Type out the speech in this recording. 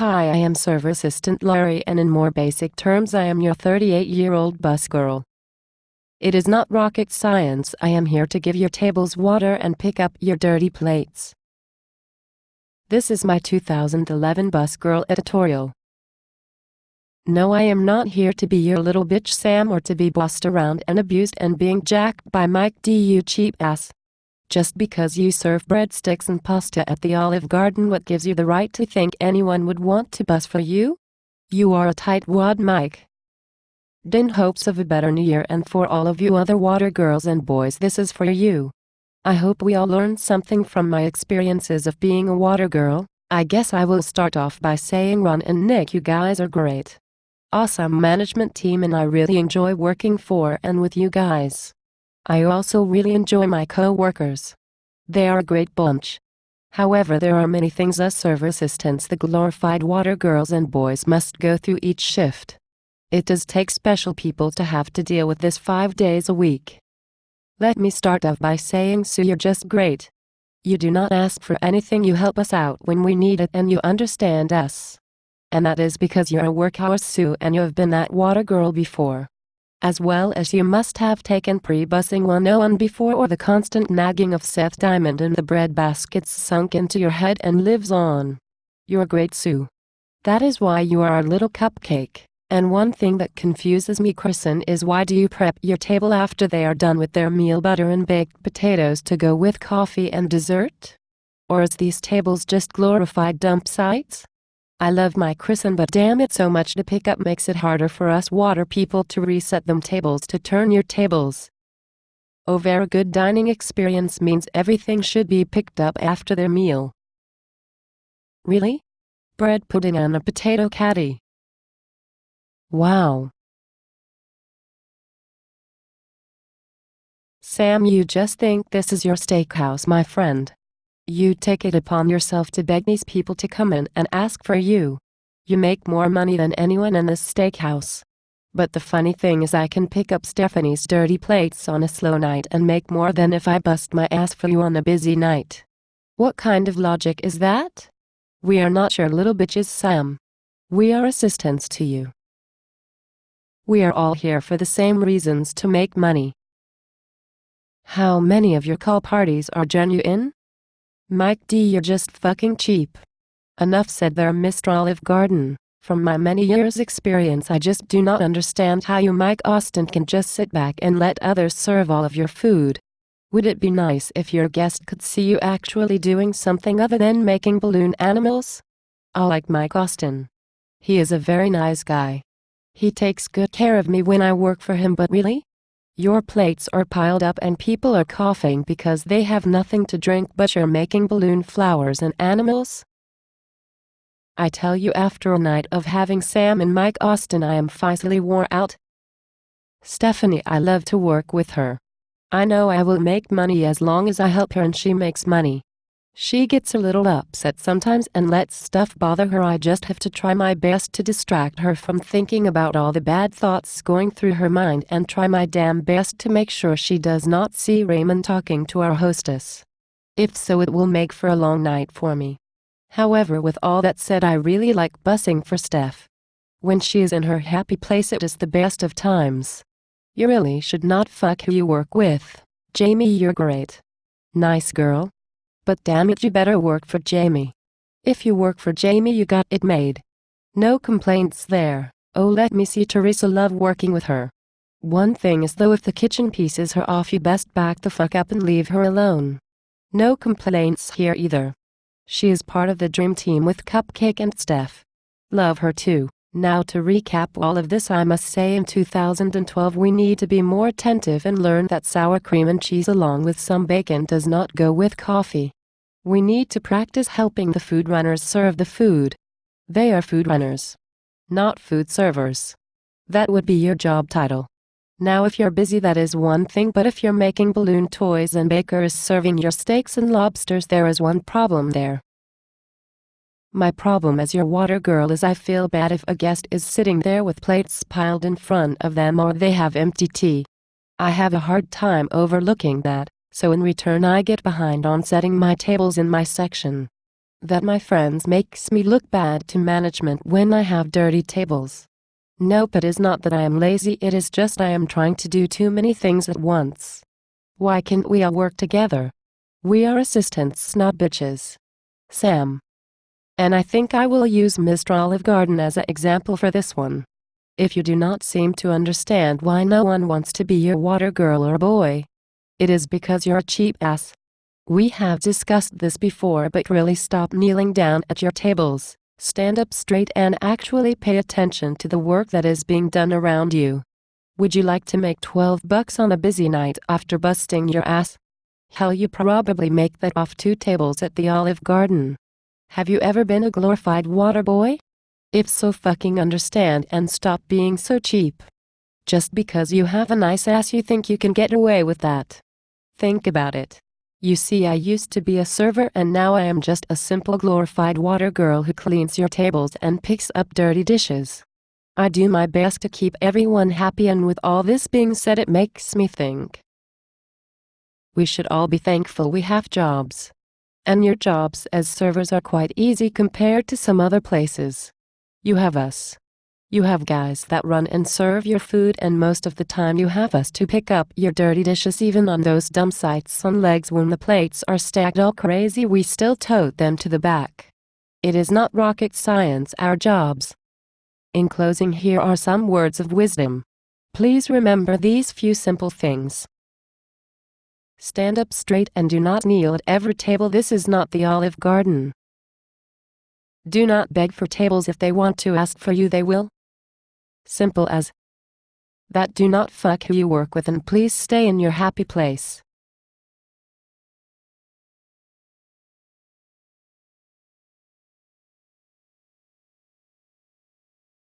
Hi, I am server assistant Laurie, and in more basic terms I am your 38-year-old bus girl. It is not rocket science. I am here to give your tables water and pick up your dirty plates. This is my 2011 bus girl editorial. No, I am not here to be your little bitch Sam or to be bossed around and abused and being jacked by Mike D, you cheap ass. Just because you serve breadsticks and pasta at the Olive Garden, what gives you the right to think anyone would want to bus for you? You are a tightwad, Mike. In hopes of a better new year, and for all of you other water girls and boys, this is for you. I hope we all learned something from my experiences of being a water girl. I guess I will start off by saying Ron and Nick, you guys are great. Awesome management team, and I really enjoy working for and with you guys. I also really enjoy my co-workers. They are a great bunch. However, there are many things us server assistants, the glorified water girls and boys, must go through each shift. It does take special people to have to deal with this 5 days a week. Let me start off by saying, Sue, you're just great. You do not ask for anything, you help us out when we need it, and you understand us. And that is because you're a workhorse, Sue, and you have been that water girl before. As well as you must have taken pre-busing 101 before, or the constant nagging of Seth Diamond and the bread baskets sunk into your head and lives on. You're great, Sue. That is why you are our little cupcake. And one thing that confuses me, Kristen, is why do you prep your table after they are done with their meal, butter and baked potatoes to go with coffee and dessert? Or is these tables just glorified dump sites? I love my Kristen, but damn it, so much to pick up makes it harder for us water people to reset them tables to turn your tables. Oh, very good dining experience means everything should be picked up after their meal. Really? Bread pudding and a potato caddy. Wow. Sam, you just think this is your steakhouse, my friend. You take it upon yourself to beg these people to come in and ask for you. You make more money than anyone in this steakhouse. But the funny thing is, I can pick up Stephanie's dirty plates on a slow night and make more than if I bust my ass for you on a busy night. What kind of logic is that? We are not your little bitches, Sam. We are assistants to you. We are all here for the same reasons, to make money. How many of your call parties are genuine? Mike D, you're just fucking cheap. Enough said there, Mr. Olive Garden. From my many years' experience, I just do not understand how you, Mike Austin, can just sit back and let others serve all of your food. Would it be nice if your guest could see you actually doing something other than making balloon animals? I like Mike Austin. He is a very nice guy. He takes good care of me when I work for him, but really? Your plates are piled up and people are coughing because they have nothing to drink, but you're making balloon flowers and animals? I tell you, after a night of having Sam and Mike Austin, I am physically wore out. Stephanie, I love to work with her. I know I will make money as long as I help her and she makes money. She gets a little upset sometimes and lets stuff bother her. I just have to try my best to distract her from thinking about all the bad thoughts going through her mind, and try my damn best to make sure she does not see Raymond talking to our hostess. If so, it will make for a long night for me. However, with all that said, I really like bussing for Steph. When she is in her happy place, it is the best of times. You really should not fuck who you work with. Jamie, you're great. Nice girl. But damn it, you better work for Jamie. If you work for Jamie, you got it made. No complaints there. Oh, let me see, Teresa, love working with her. One thing is though, if the kitchen pisses her off, you best back the fuck up and leave her alone. No complaints here either. She is part of the dream team with Cupcake and Steph. Love her too. Now, to recap all of this, I must say in 2012 we need to be more attentive and learn that sour cream and cheese along with some bacon does not go with coffee. We need to practice helping the food runners serve the food. They are food runners, not food servers. That would be your job title. Now, if you're busy, that is one thing, but if you're making balloon toys and Baker is serving your steaks and lobsters, there is one problem there. My problem as your water girl is I feel bad if a guest is sitting there with plates piled in front of them, or they have empty tea. I have a hard time overlooking that, so in return I get behind on setting my tables in my section. That, my friends, makes me look bad to management when I have dirty tables. Nope, it is not that I am lazy, it is just I am trying to do too many things at once. Why can't we all work together? We are assistants, not bitches. Sam. And I think I will use Mr. Olive Garden as an example for this one. If you do not seem to understand why no one wants to be your water girl or boy, it is because you're a cheap ass. We have discussed this before, but really stop kneeling down at your tables, stand up straight and actually pay attention to the work that is being done around you. Would you like to make $12 on a busy night after busting your ass? Hell, you probably make that off 2 tables at the Olive Garden. Have you ever been a glorified water boy? If so, fucking understand and stop being so cheap. Just because you have a nice ass you think you can get away with that. Think about it. You see, I used to be a server and now I am just a simple glorified water girl who cleans your tables and picks up dirty dishes. I do my best to keep everyone happy, and with all this being said, it makes me think we should all be thankful we have jobs. And your jobs as servers are quite easy compared to some other places. You have us. You have guys that run and serve your food, and most of the time you have us to pick up your dirty dishes. Even on those dumb sites on legs when the plates are stacked all crazy, we still tote them to the back. It is not rocket science, our jobs. In closing, here are some words of wisdom. Please remember these few simple things. Stand up straight and do not kneel at every table. This is not the Olive Garden. Do not beg for tables. If they want to ask for you, they will. Simple as that. Do not fuck who you work with, and please stay in your happy place.